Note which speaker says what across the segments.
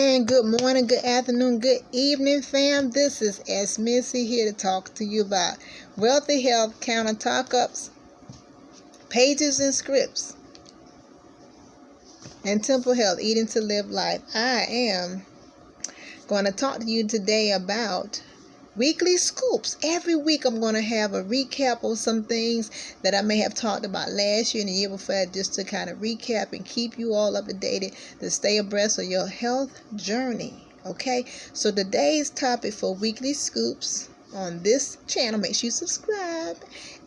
Speaker 1: And good morning, good afternoon, good evening, fam. This is S. Missy here to talk to you about wealthy health, counter talk-ups, pages and scripts, and temple health, eating to live life. I am going to talk to you today about weekly scoops. Every week I'm going to have a recap of some things that I may have talked about last year and the year before, just to kind of recap and keep you all up to date to stay abreast of your health journey. Okay, so today's topic for weekly scoops on this channel, make sure you subscribe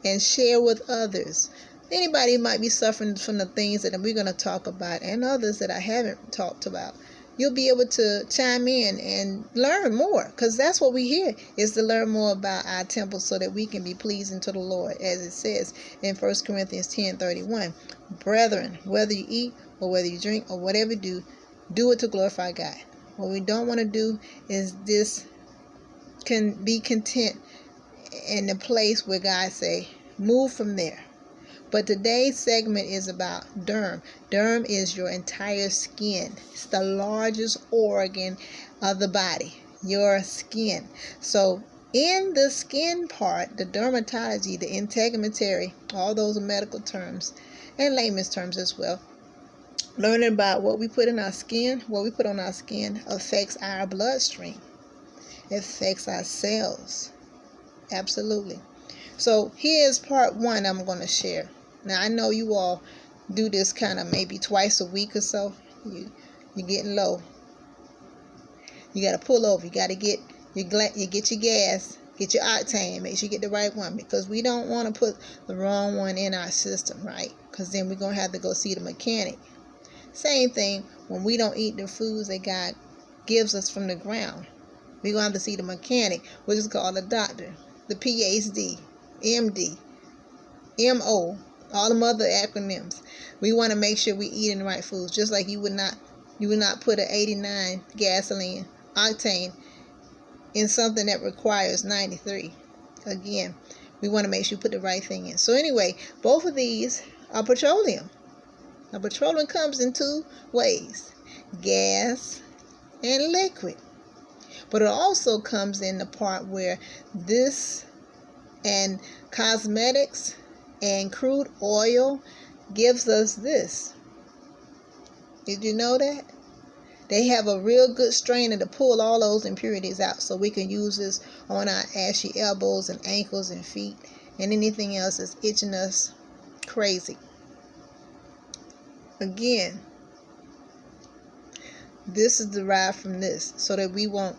Speaker 1: and share with others. Anybody might be suffering from the things that we're going to talk about, and others that I haven't talked about. You'll be able to chime in and learn more, because that's what we here is to learn more about our temple so that we can be pleasing to the Lord, as it says in 1 Corinthians 10:31. Brethren, whether you eat or whether you drink or whatever you do, do it to glorify God. What we don't want to do is this can be content in the place where God say, move from there. But today's segment is about derm. Derm is your entire skin. It's the largest organ of the body, your skin. So in the skin part, the dermatology, the integumentary, all those are medical terms and layman's terms as well. Learning about what we put in our skin, what we put on our skin affects our bloodstream. It affects our cells. Absolutely. So here's part one I'm going to share. Now, I know you all do this kind of maybe twice a week or so. You're getting low. You got to pull over. You got to get you get your gas, get your octane. Make sure you get the right one, because we don't want to put the wrong one in our system, right? Because then we're going to have to go see the mechanic. Same thing when we don't eat the foods that God gives us from the ground. We're going to have to see the mechanic, which is called a doctor, the PhD, MD, MO. All them other acronyms. We want to make sure we eating the right foods. Just like you would not put an 89 gasoline octane in something that requires 93. Again, we want to make sure you put the right thing in. So anyway, both of these are petroleum. Now, petroleum comes in two ways: gas and liquid. But it also comes in the part where this and cosmetics and crude oil gives us this. Did you know that? They have a real good strainer to pull all those impurities out, so we can use this on our ashy elbows and ankles and feet and anything else that's itching us crazy. Again, this is derived from this so that we won't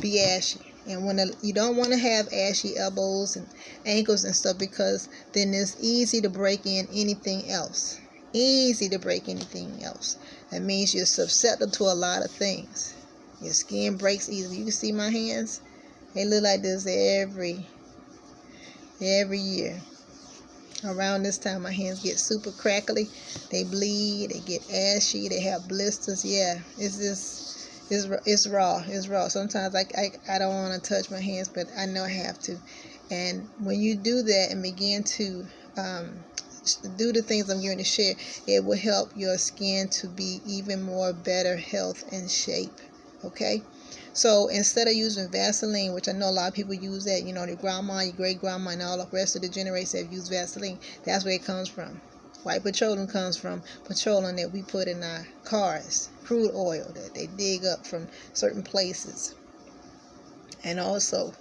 Speaker 1: be ashy. And when you don't want to have ashy elbows and ankles and stuff, because then it's easy to break in anything else. Easy to break anything else. That means you're susceptible to a lot of things. Your skin breaks easily. You can see my hands. They look like this every year. Around this time, my hands get super crackly. They bleed. They get ashy. They have blisters. Yeah, it's just... It's raw. It's raw. Sometimes I don't want to touch my hands, but I know I have to. And when you do that and begin to do the things I'm going to share, it will help your skin to be even more better health and shape. Okay? So instead of using Vaseline, which I know a lot of people use that, you know, their grandma, your great grandma, and all the rest of the generations have used Vaseline. That's where it comes from. White petroleum comes from petroleum that we put in our cars, crude oil that they dig up from certain places, and also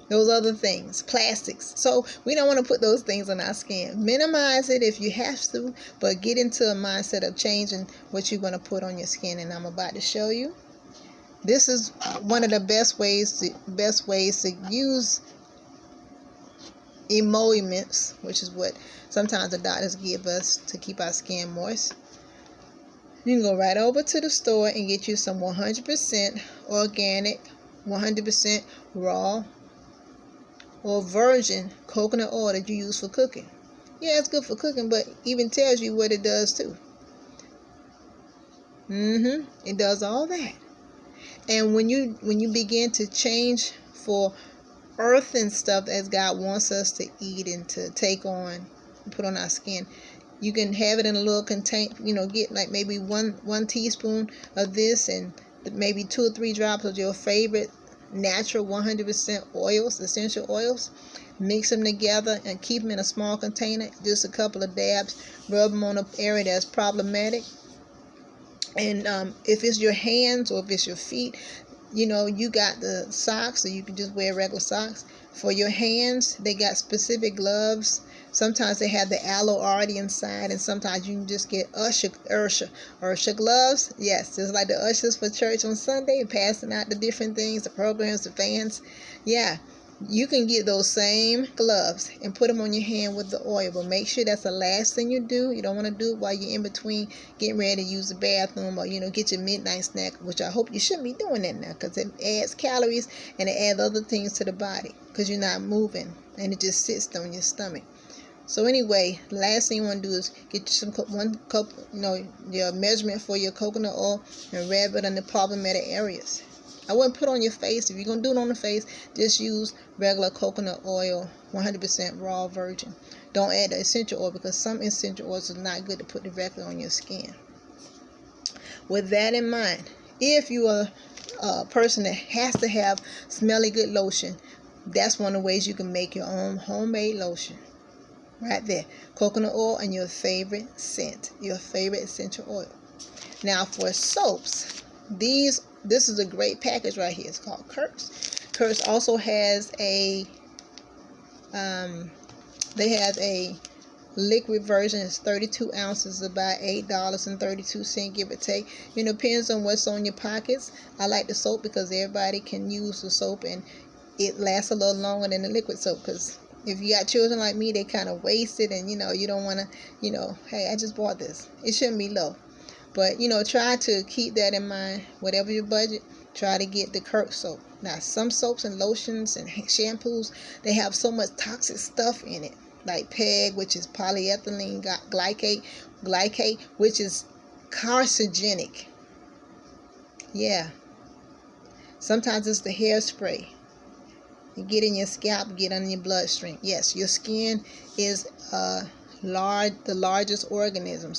Speaker 1: those other things, plastics. So we don't want to put those things on our skin. Minimize it if you have to, but get into a mindset of changing what you're going to put on your skin, and I'm about to show you. This is one of the best ways to use emollients, which is what sometimes the doctors give us to keep our skin moist. You can go right over to the store and get you some 100% organic, 100% raw or virgin coconut oil that you use for cooking. Yeah, it's good for cooking, but even tells you what it does too. It does all that. And when you begin to change for earth and stuff as God wants us to eat and to take on, put on our skin, You can have it in a little container, get like maybe one teaspoon of this and maybe 2 or 3 drops of your favorite natural 100% oils, essential oils. Mix them together and keep them in a small container, just a couple of dabs. Rub them on an area that's problematic. And if it's your hands or if it's your feet, you got the socks, or you can just wear regular socks. For your hands, they got specific gloves. Sometimes they have the aloe already inside, and sometimes you can just get Usher gloves. Yes, just like the ushers for church on Sunday, passing out the different things, the programs, the fans. Yeah, you can get those same gloves and put them on your hand with the oil, but make sure that's the last thing you do. You don't want to do it while you're in between getting ready to use the bathroom or get your midnight snack, which I hope you shouldn't be doing that now, because it adds calories and it adds other things to the body because you're not moving and it just sits on your stomach. So anyway, the last thing you want to do is get you one cup, your measurement for your coconut oil, and rub it in the problematic areas. I wouldn't put on your face. If you're going to do it on the face, just use regular coconut oil, 100% raw virgin. Don't add the essential oil, because some essential oils are not good to put directly on your skin. With that in mind, if you are a person that has to have smelly good lotion, that's one of the ways you can make your own homemade lotion. Right there. Coconut oil and your favorite scent, your favorite essential oil. Now for soaps, this is a great package right here. It's called Kurtz. Kurtz also has they have a liquid version. It's 32 ounces, about $8.32, give or take. It depends on what's on your pockets. I like the soap because everybody can use the soap and it lasts a little longer than the liquid soap, because if you got children like me, they kind of waste it, and you don't want to, hey, I just bought this. It shouldn't be low. But try to keep that in mind. Whatever your budget, try to get the Kurtz soap. Now, some soaps and lotions and shampoos, they have so much toxic stuff in it, like PEG, which is polyethylene glycate, which is carcinogenic. Yeah. Sometimes it's the hairspray. You get in your scalp, get under your bloodstream. Yes, your skin is the largest organism,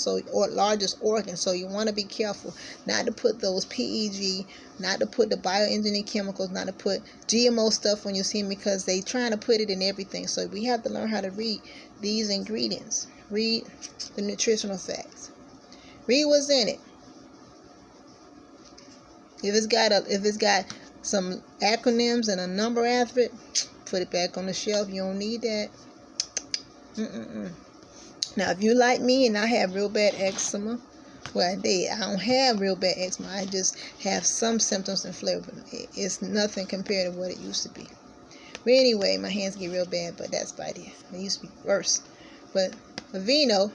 Speaker 1: largest organ. So you want to be careful not to put those PEG, not to put the bioengineered chemicals, not to put GMO stuff on your skin, because they trying to put it in everything. So we have to learn how to read these ingredients. Read the nutritional facts. Read what's in it. If it's got some acronyms and a number after it, put it back on the shelf. You don't need that. Now, if you like me and I have real bad eczema, well, I don't have real bad eczema. I just have some symptoms and flavor. It's nothing compared to what it used to be. But anyway, my hands get real bad, but that's about it. It used to be worse. But Aveeno